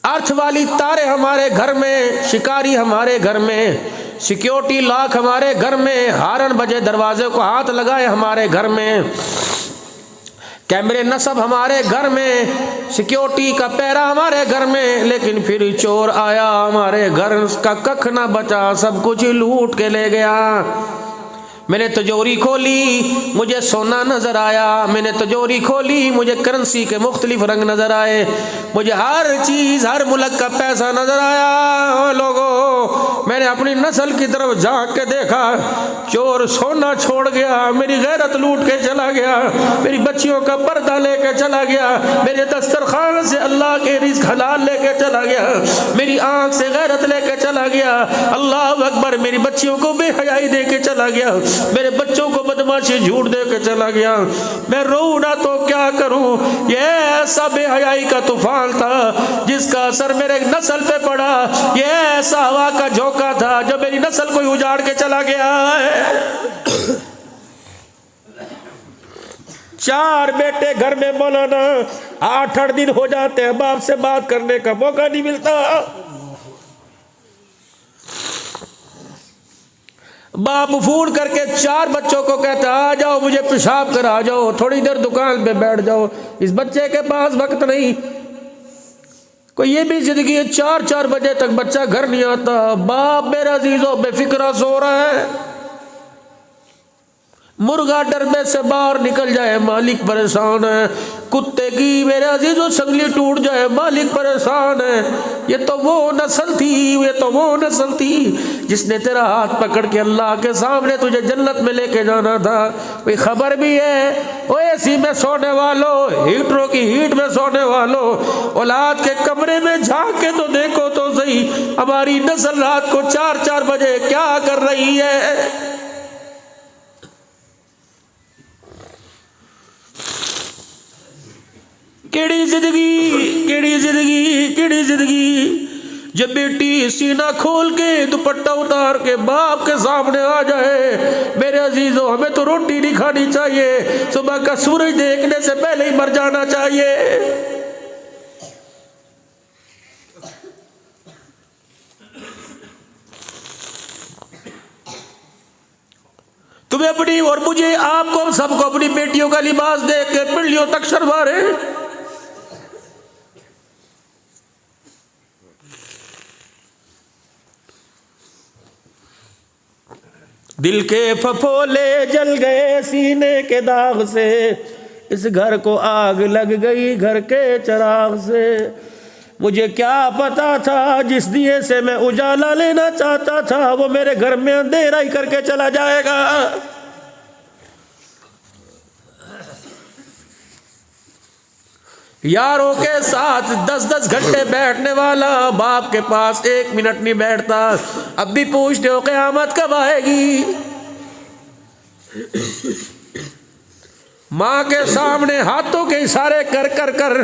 अर्थ वाली तारे हमारे घर में, शिकारी हमारे घर में, सिक्योरिटी लॉक हमारे घर में, हारन बजे दरवाजे को हाथ लगाए हमारे घर में, कैमरे नस्ब हमारे घर में, सिक्योरिटी का पैरा हमारे घर में, लेकिन फिर चोर आया हमारे घर का कख ना बचा, सब कुछ लूट के ले गया। मैंने तिजोरी खोली, मुझे सोना नजर आया। मैंने तिजोरी खोली, मुझे करेंसी के मुख्तलिफ रंग नजर आए। मुझे हर चीज, हर मुल्क का पैसा नजर आया। लोगों, मैंने अपनी नस्ल की तरफ झांक के देखा, चोर सोना छोड़ गया, मेरी गैरत लूट के चला गया, मेरी बच्चियों का पर्दा लेके चला गया, मेरे दस्तरखान से अल्लाह के रिज़्क़ हलाल लेके चला गया, मेरी आंख से गैरत लेके चला गया। अल्लाह अकबर, मेरी बच्चियों को बेहयाई दे के चला गया, मेरे बच्चों को बदमाशी झूठ दे के चला गया। मैं रोऊं ना तो क्या करूं? ये ऐसा बेहयाई का तूफान था जिसका असर मेरे नस्ल पे पड़ा। ये ऐसा हवा का झोंका था जो मेरी नस्ल को उजाड़ के चला गया है। 4 बेटे घर में मौलाना, 8-8 दिन हो जाते हैं, बाप से बात करने का मौका नहीं मिलता। बाप फोन करके 4 बच्चों को कहता आ जाओ, मुझे पेशाब करा जाओ, थोड़ी देर दुकान पे बैठ जाओ। इस बच्चे के पास वक्त नहीं, कोई ये भी जिंदगी है 4-4 बजे तक बच्चा घर नहीं आता। बाप मेरा अजीजों बेफिक्रा सो रहा है, मुर्गा डरबे से बाहर निकल जाए, मालिक परेशान है। कुत्ते की मेरे अजीजों संगली टूट जाए, मालिक परेशान है। ये तो वो नस्ल थी, ये तो वो नस्ल थी जिसने तेरा हाथ पकड़ के अल्लाह के सामने तुझे जन्नत में लेके जाना था। कोई खबर भी है? ओ एसी में सोने वालों, हीटरों की हीट में सोने वालों, औलाद के कमरे में झांक के तो देखो तो सही, हमारी नस्ल रात को 4-4 बजे क्या कर रही है। केड़ी जिंदगी, केड़ी जिंदगी, केड़ी जिंदगी। जब बेटी सीना खोल के दुपट्टा उतार के बाप के सामने आ जाए, मेरे अजीजों हमें तो रोटी नहीं खानी चाहिए, सुबह का सूरज देखने से पहले ही मर जाना चाहिए। तुम्हें अपनी और मुझे, आपको, सबको अपनी बेटियों का लिबास देख के पिंडलियों तक शर्मा रहे। दिल के फफोले जल गए सीने के दाग से, इस घर को आग लग गई घर के चिराग से। मुझे क्या पता था जिस दिए से मैं उजाला लेना चाहता था वो मेरे घर में अंधेरा ही करके चला जाएगा। यारों के साथ 10-10 घंटे बैठने वाला बाप के पास 1 मिनट नहीं बैठता। अब भी पूछते हो क़यामत कब आएगी। माँ के सामने हाथों के इशारे कर कर कर,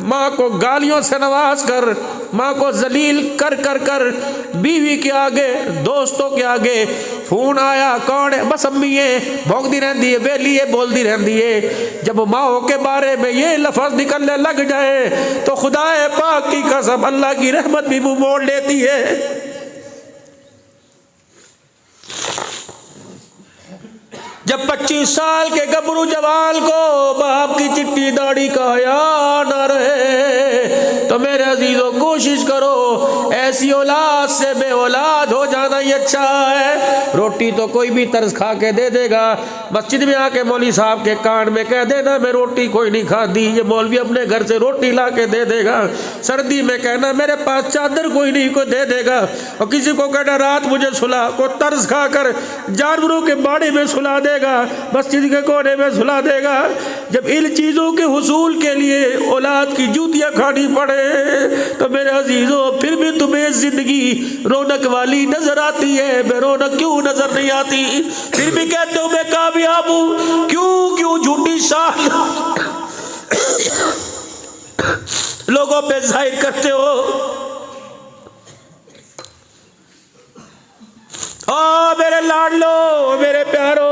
माँ को गालियों से नवाज कर, माँ को जलील कर कर कर, बीवी के आगे, दोस्तों के आगे, फोन आया कौन है, बस अम्मी है, भौंकती रहती है, वेली है, बोलती रहती है। जब माओ के बारे में ये लफ्ज़ निकलने लग जाए तो खुदाए पाक की कसम अल्लाह की रहमत भी मुंह मोड़ लेती है। जब 25 साल के गबरू जवान को बाप की चिट्ठी दाढ़ी का हया न रहे तो मेरे अजीजों कोशिश करो ऐसी औलाद से बे औलाद हो जाना ही अच्छा है। रोटी तो कोई भी तरस खा के दे देगा, मस्जिद में आके मौलवी साहब के कान में कह देना मैं रोटी कोई नहीं खाती, ये मौलवी अपने घर से रोटी ला के दे देगा। सर्दी में कहना मेरे पास चादर कोई नहीं को दे देगा, और किसी को कहना रात मुझे सुला, को तरस खा कर जानवरों के बाड़े में सुला देगा, मस्जिद के कोने में सुला देगा। जब इन चीज़ों के हुसूल के लिए औलाद की जूतियाँ खानी पड़े तो मेरे अजीजों फिर भी तुम्हें जिंदगी रौनक वाली नजर आती है, बेरौनक क्यों नजर नहीं आती? फिर भी कहते हो मैं कामयाब हूँ, क्यों क्यों झूठी शान लोगों पे जाहिर करते हो। मेरे लाडलो, मेरे प्यारो,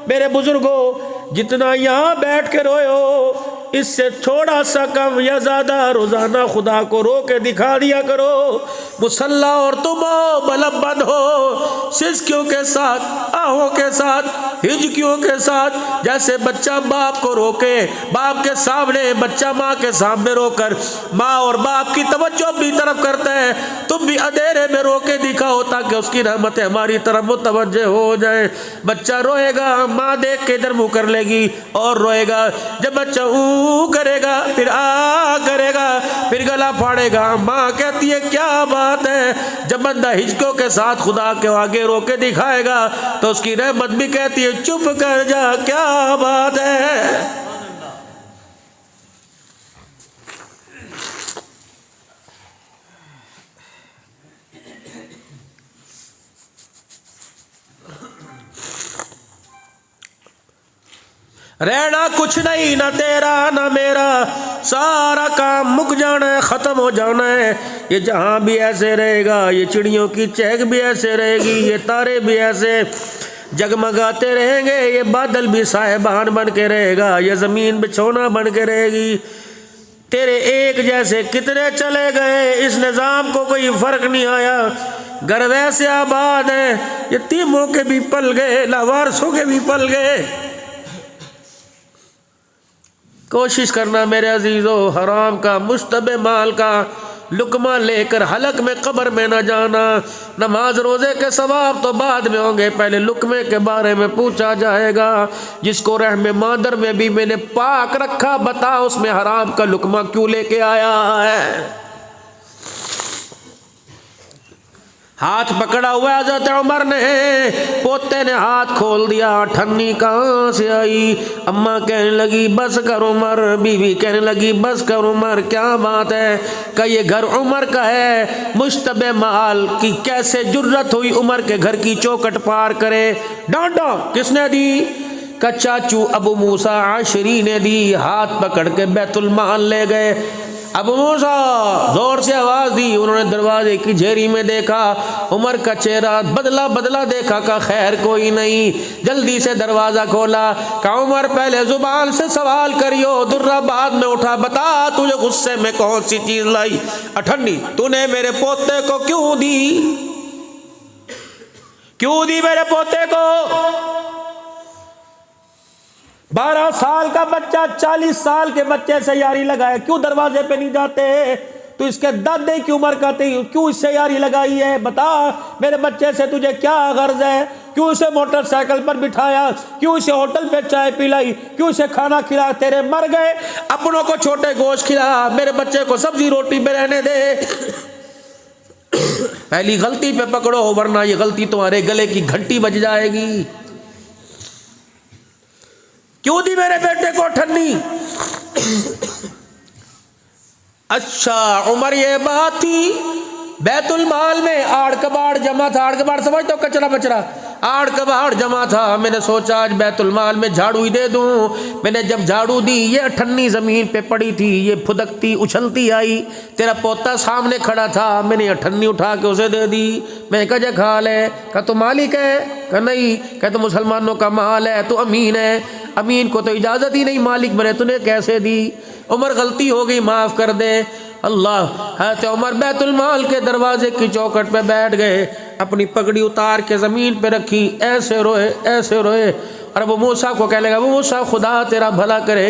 मेरे बुजुर्गों, जितना यहाँ बैठ के रोए हो इससे थोड़ा सा कम या ज़्यादा रोज़ाना खुदा को रो के दिखा दिया करो। मुसल्ला और तुम हो, बलब बंद हो, सिसकियों के साथ, आहों के साथ, हिजकियों के साथ, जैसे बच्चा बाप को रोके, बाप के सामने बच्चा माँ के सामने रोकर माँ और बाप की तवज्जो अपनी तरफ करता है, तुम भी अंधेरे में रो के दिखाओ ताकि उसकी रहमतें हमारी तरफ मुतवज्जे हो जाए। बच्चा रोएगा, माँ देख के इधर मुँह कर लेगी और रोएगा। जब बच्चा करेगा, फिर आ करेगा, फिर गला फाड़ेगा, माँ कहती है क्या बात है। जब बंदा हिचकों के साथ खुदा के आगे रोके दिखाएगा तो उसकी रहमत भी कहती है चुप कर जा, क्या बात है। रहना कुछ नहीं, ना तेरा ना मेरा, सारा काम मुक जाना है, ख़त्म हो जाना है। ये जहाँ भी ऐसे रहेगा, ये चिड़ियों की चहक भी ऐसे रहेगी, ये तारे भी ऐसे जगमगाते रहेंगे, ये बादल भी साहिबान बन के रहेगा, ये ज़मीन बिछौना बन के रहेगी। तेरे एक जैसे कितने चले गए, इस निज़ाम को कोई फ़र्क नहीं आया। घर वैसे आबाद है, यतीमों के भी पल गए, लावारसों के भी पल गए। कोशिश करना मेरे अजीज़ों, हराम का मुश्तबे माल का लुकमा लेकर हलक में कब्र में न जाना। नमाज रोज़े के सवाब तो बाद में होंगे, पहले लुकमे के बारे में पूछा जाएगा। जिसको रहम मादर में भी मैंने पाक रखा, बता उसमें हराम का लुकमा क्यों लेके आया है। हाथ पकड़ा हुआ हज़रत उमर ने, पोते ने हाथ खोल दिया, ठन्नी कहाँ से आई। अम्मा कहने लगी बस कर उमर, बीवी कहने लगी बस कर उमर, क्या बात है। का ये घर उमर का है, मुश्तबे माल की कैसे जुर्रत हुई उमर के घर की चौखट पार करे। डांटा किसने दी? का चाचू अबू मूसा आशरी ने दी। हाथ पकड़ के बैतुल माल ले गए। अबू मूसा जोर से आवाज दी। उन्होंने दरवाजे की झेरी में देखा, उमर का चेहरा बदला बदला देखा, का खैर कोई नहीं। जल्दी से दरवाजा खोला, कहा उमर पहले जुबान से सवाल करियो, दुर्रा बाद में उठा। बता तुझे गुस्से में कौन सी चीज लाई? अठन्नी तूने मेरे पोते को क्यों दी? क्यों दी मेरे पोते को? 12 साल का बच्चा 40 साल के बच्चे से यारी लगाए, क्यों दरवाजे पे नहीं जाते? तो इसके दादे की उम्र का क्यों इससे यारी लगाई है? बता मेरे बच्चे से तुझे क्या गर्ज है? क्यों इसे मोटरसाइकिल पर बिठाया? क्यों इसे होटल पे चाय पिलाई? क्यों इसे खाना खिला? तेरे मर गए अपनों को छोटे गोश्त खिला, मेरे बच्चे को सब्जी रोटी पे रहने दे। पहली गलती पे पकड़ो, वरना ये गलती तुम्हारे गले की घंटी बज जाएगी। क्यों दी मेरे बेटे को ठन्नी? अच्छा उमर ये बात थी, बैतुल माल में आड़ कबाड़ जमा था। आड़ कबाड़ समझ तो कचरा बचरा, आड़ कबाड़ जमा था। मैंने सोचा आज बैतुल माल में झाड़ू ही दे दूं। मैंने जब झाड़ू दी, ये अठन्नी जमीन पे पड़ी थी, ये फुदकती उछलती आई। तेरा पोता सामने खड़ा था, मैंने अठन्नी उठा के उसे दे दी। मैं कहा खा ले। कहा तो मालिक है? कहा नहीं। कहा तो मुसलमानों का माल है, तो अमीन है। अमीन को तो इजाज़त ही नहीं, मालिक मैंने तूने कैसे दी? उमर गलती हो गई, माफ़ कर दे। अल्लाह है। तो उमर बैतुल माल के दरवाजे की चौखट पे बैठ गए, अपनी पगड़ी उतार के ज़मीन पे रखी, ऐसे रोए ऐसे रोए। और अबू मूसा को कहने लगा, अबू मूसा खुदा तेरा भला करे,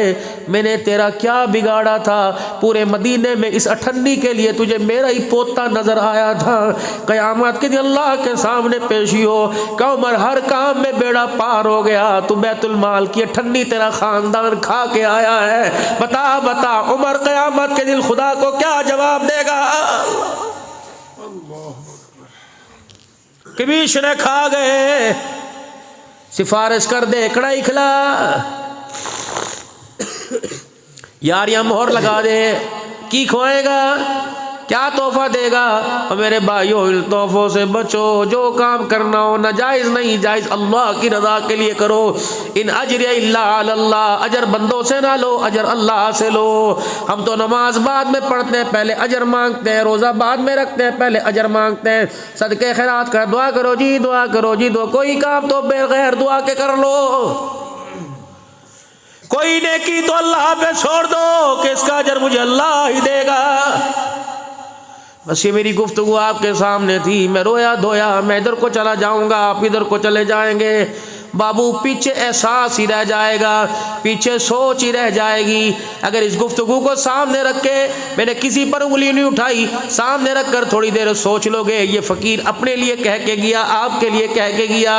मैंने तेरा क्या बिगाड़ा था? पूरे मदीने में इस अठन्नी के लिए तुझे मेरा ही पोता नजर आया था। क़यामत के दिन अल्लाह के सामने पेशी हो, का उमर हर काम में बेड़ा पार हो गया, तू बैतुल माल की अठन्नी तेरा खानदान खा के आया है। बता बता उमर क़यामत के दिन खुदा को क्या जवाब देगा? कबीश ने खा गए, सिफारिश कर दे, कड़ाई खिला, यार या मोहर लगा दे, की खोएगा? क्या तोहफा देगा? और मेरे भाइयों इन तोहफों से बचो। जो काम करना हो नाजायज़ नहीं, जायज़ अल्लाह की रज़ा के लिए करो। इन अजर इल्ला अल्लाह, अजर बंदों से ना लो, अजर अल्लाह से लो। हम तो नमाज बाद में पढ़ते हैं, पहले अजर मांगते हैं। रोज़ा बाद में रखते हैं, पहले अजर मांगते हैं। सदके खैरात कर, दुआ करो जी, दुआ करो जी। दो कोई काम तो बगैर दुआ के कर लो, कोई नेकी तो अल्लाह पे छोड़ दो कि इसका अजर मुझे अल्लाह ही देगा। बस ये मेरी गुफ्तगू आपके सामने थी। मैं रोया धोया, मैं इधर को चला जाऊंगा, आप इधर को चले जाएंगे। बाबू पीछे एहसास ही रह जाएगा, पीछे सोच ही रह जाएगी। अगर इस गुफ्तगू को सामने रख के, मैंने किसी पर उंगली नहीं उठाई, सामने रख कर थोड़ी देर सोच लोगे, ये फ़कीर अपने लिए कह के गया, आपके लिए कह के गया,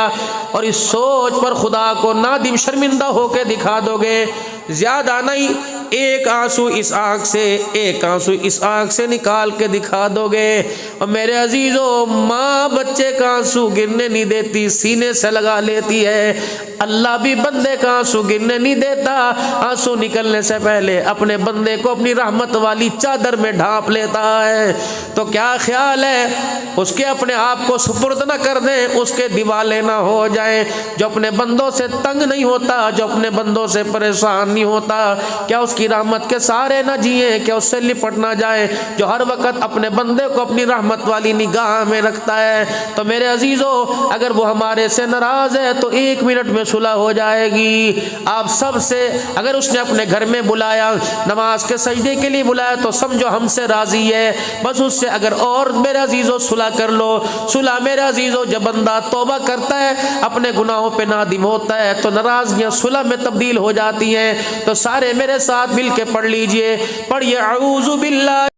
और इस सोच पर खुदा को नादिम शर्मिंदा होके दिखा दोगे। ज़्यादा नहीं, एक आंसू इस आँख से, एक आंसू इस आँख से निकाल के दिखा दोगे। और मेरे अजीज़ों, माँ बच्चे का आंसू गिरने नहीं देती, सीने से लगा लेती है। अल्लाह भी बंदे का आंसू गिरने नहीं देता, आंसू निकलने से पहले अपने बंदे को अपनी रहमत वाली चादर में ढांप लेता है। तो क्या ख्याल है, उसके अपने आप को सुपुर्द न कर दें, उसके दिवाले ना हो जाएं। जो अपने बंदों से तंग नहीं होता, जो अपने बंदों से परेशान नहीं होता, क्या उसकी रहमत के सारे न जिए, क्या उससे लिपट ना जाए? जो हर वक्त अपने बंदे को अपनी रहमत वाली निगाह में रखता है। तो मेरे अजीज़ों, अगर वो हमारे से नाराज़ है तो 1 मिनट में सुलह हो जाएगी। आप सब से अगर उसने अपने घर में बुलाया, नमाज के सजदे के लिए बुलाया, तो समझो हमसे राज़ी है। बस उससे अगर और मेरे अजीज़ों सुलह कर लो। सुलह मेरे अजीज़ों, जब बंदा तौबा करता है, अपने गुनाहों पे नादिम होता है, तो नाराज़गियाँ सुलह में तब्दील हो जाती हैं। तो सारे मेरे साथ मिल के पढ़ लीजिए, पढ़िए औज़ु बिल्लाह।